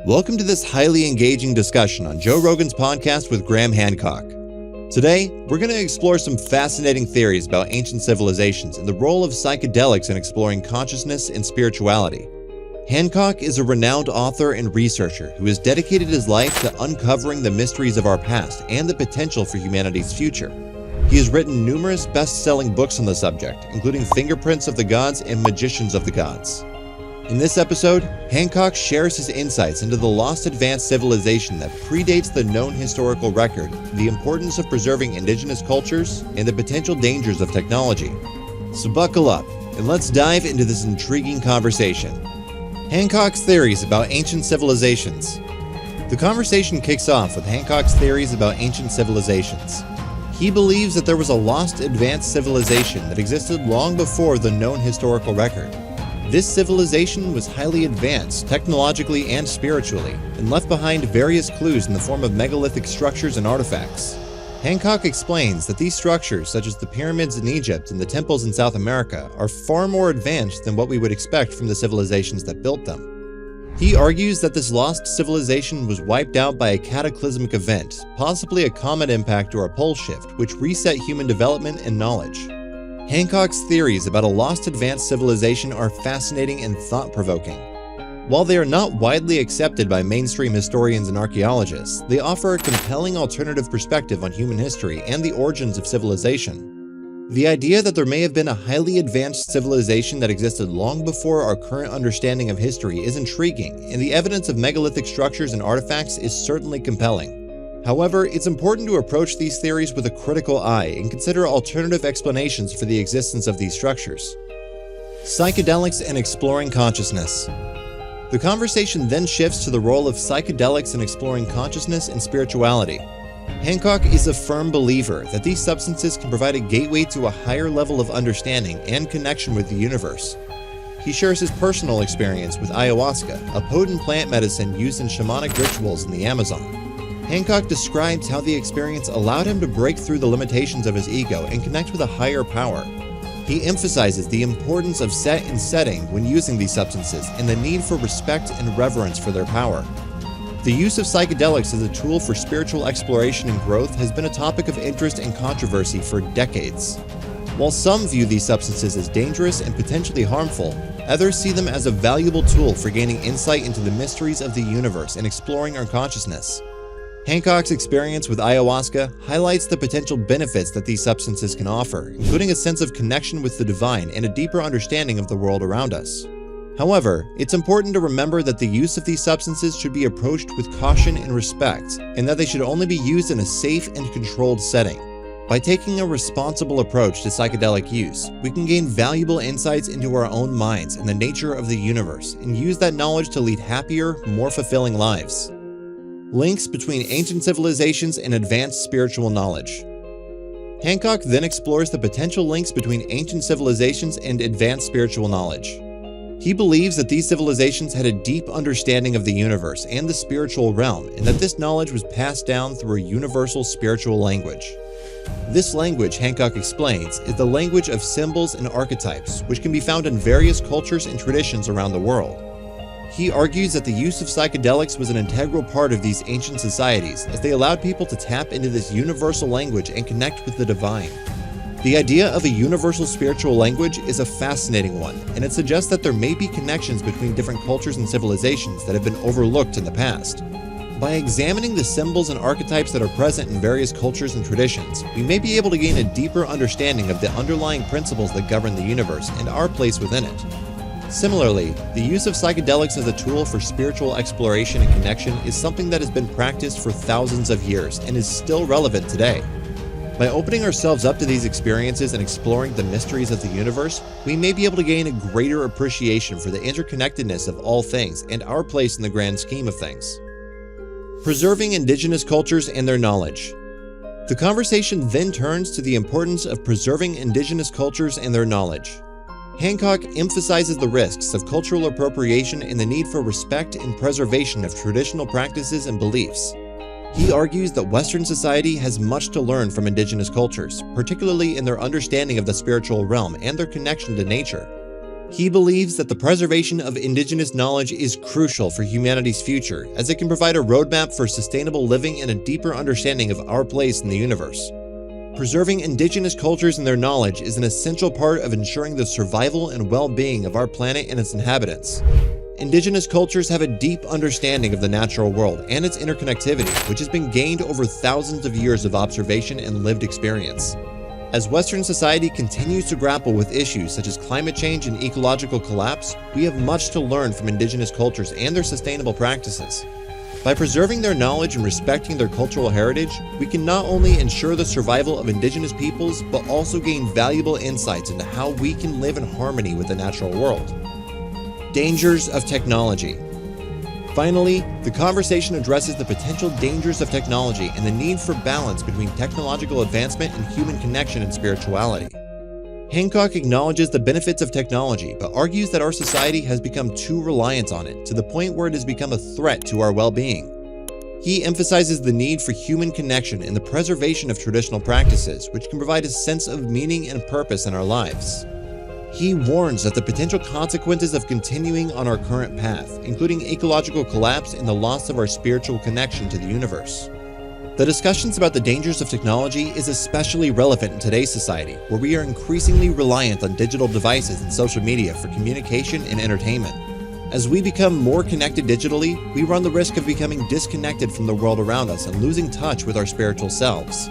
Welcome to this highly engaging discussion on Joe Rogan's podcast with Graham Hancock. Today, we're going to explore some fascinating theories about ancient civilizations and the role of psychedelics in exploring consciousness and spirituality. Hancock is a renowned author and researcher who has dedicated his life to uncovering the mysteries of our past and the potential for humanity's future. He has written numerous best-selling books on the subject, including Fingerprints of the Gods and Magicians of the Gods. In this episode, Hancock shares his insights into the lost advanced civilization that predates the known historical record, the importance of preserving indigenous cultures, and the potential dangers of technology. So buckle up, and let's dive into this intriguing conversation. Hancock's theories about ancient civilizations. The conversation kicks off with Hancock's theories about ancient civilizations. He believes that there was a lost advanced civilization that existed long before the known historical record. This civilization was highly advanced technologically and spiritually, and left behind various clues in the form of megalithic structures and artifacts. Hancock explains that these structures, such as the pyramids in Egypt and the temples in South America, are far more advanced than what we would expect from the civilizations that built them. He argues that this lost civilization was wiped out by a cataclysmic event, possibly a comet impact or a pole shift, which reset human development and knowledge. Hancock's theories about a lost advanced civilization are fascinating and thought-provoking. While they are not widely accepted by mainstream historians and archaeologists, they offer a compelling alternative perspective on human history and the origins of civilization. The idea that there may have been a highly advanced civilization that existed long before our current understanding of history is intriguing, and the evidence of megalithic structures and artifacts is certainly compelling. However, it's important to approach these theories with a critical eye and consider alternative explanations for the existence of these structures. Psychedelics and exploring consciousness. The conversation then shifts to the role of psychedelics in exploring consciousness and spirituality. Hancock is a firm believer that these substances can provide a gateway to a higher level of understanding and connection with the universe. He shares his personal experience with ayahuasca, a potent plant medicine used in shamanic rituals in the Amazon. Hancock describes how the experience allowed him to break through the limitations of his ego and connect with a higher power. He emphasizes the importance of set and setting when using these substances and the need for respect and reverence for their power. The use of psychedelics as a tool for spiritual exploration and growth has been a topic of interest and controversy for decades. While some view these substances as dangerous and potentially harmful, others see them as a valuable tool for gaining insight into the mysteries of the universe and exploring our consciousness. Hancock's experience with ayahuasca highlights the potential benefits that these substances can offer, including a sense of connection with the divine and a deeper understanding of the world around us. However, it's important to remember that the use of these substances should be approached with caution and respect, and that they should only be used in a safe and controlled setting. By taking a responsible approach to psychedelic use, we can gain valuable insights into our own minds and the nature of the universe, and use that knowledge to lead happier, more fulfilling lives. Links between ancient civilizations and advanced spiritual knowledge. Hancock then explores the potential links between ancient civilizations and advanced spiritual knowledge. He believes that these civilizations had a deep understanding of the universe and the spiritual realm, and that this knowledge was passed down through a universal spiritual language. This language, Hancock explains, is the language of symbols and archetypes, which can be found in various cultures and traditions around the world. He argues that the use of psychedelics was an integral part of these ancient societies, as they allowed people to tap into this universal language and connect with the divine. The idea of a universal spiritual language is a fascinating one, and it suggests that there may be connections between different cultures and civilizations that have been overlooked in the past. By examining the symbols and archetypes that are present in various cultures and traditions, we may be able to gain a deeper understanding of the underlying principles that govern the universe and our place within it. Similarly, the use of psychedelics as a tool for spiritual exploration and connection is something that has been practiced for thousands of years and is still relevant today. By opening ourselves up to these experiences and exploring the mysteries of the universe, we may be able to gain a greater appreciation for the interconnectedness of all things and our place in the grand scheme of things. Preserving indigenous cultures and their knowledge. The conversation then turns to the importance of preserving indigenous cultures and their knowledge. Hancock emphasizes the risks of cultural appropriation and the need for respect and preservation of traditional practices and beliefs. He argues that Western society has much to learn from indigenous cultures, particularly in their understanding of the spiritual realm and their connection to nature. He believes that the preservation of indigenous knowledge is crucial for humanity's future, as it can provide a roadmap for sustainable living and a deeper understanding of our place in the universe. Preserving indigenous cultures and their knowledge is an essential part of ensuring the survival and well-being of our planet and its inhabitants. Indigenous cultures have a deep understanding of the natural world and its interconnectivity, which has been gained over thousands of years of observation and lived experience. As Western society continues to grapple with issues such as climate change and ecological collapse, we have much to learn from indigenous cultures and their sustainable practices. By preserving their knowledge and respecting their cultural heritage, we can not only ensure the survival of indigenous peoples, but also gain valuable insights into how we can live in harmony with the natural world. Dangers of technology. Finally, the conversation addresses the potential dangers of technology and the need for balance between technological advancement and human connection and spirituality. Hancock acknowledges the benefits of technology, but argues that our society has become too reliant on it, to the point where it has become a threat to our well-being. He emphasizes the need for human connection and the preservation of traditional practices, which can provide a sense of meaning and purpose in our lives. He warns that the potential consequences of continuing on our current path, including ecological collapse and the loss of our spiritual connection to the universe. The discussions about the dangers of technology is especially relevant in today's society, where we are increasingly reliant on digital devices and social media for communication and entertainment. As we become more connected digitally, we run the risk of becoming disconnected from the world around us and losing touch with our spiritual selves.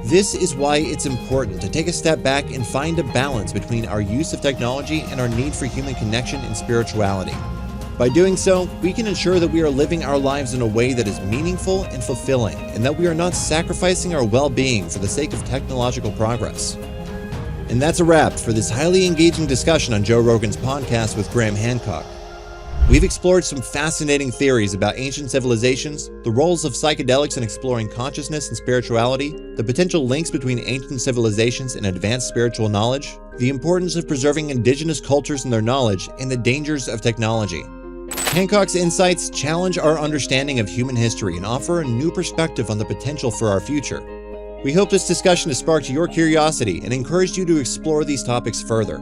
This is why it's important to take a step back and find a balance between our use of technology and our need for human connection and spirituality. By doing so, we can ensure that we are living our lives in a way that is meaningful and fulfilling, and that we are not sacrificing our well-being for the sake of technological progress. And that's a wrap for this highly engaging discussion on Joe Rogan's podcast with Graham Hancock. We've explored some fascinating theories about ancient civilizations, the roles of psychedelics in exploring consciousness and spirituality, the potential links between ancient civilizations and advanced spiritual knowledge, the importance of preserving indigenous cultures and their knowledge, and the dangers of technology. Hancock's insights challenge our understanding of human history and offer a new perspective on the potential for our future. We hope this discussion has sparked your curiosity and encouraged you to explore these topics further.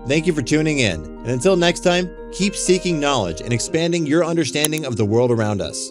Thank you for tuning in, and until next time, keep seeking knowledge and expanding your understanding of the world around us.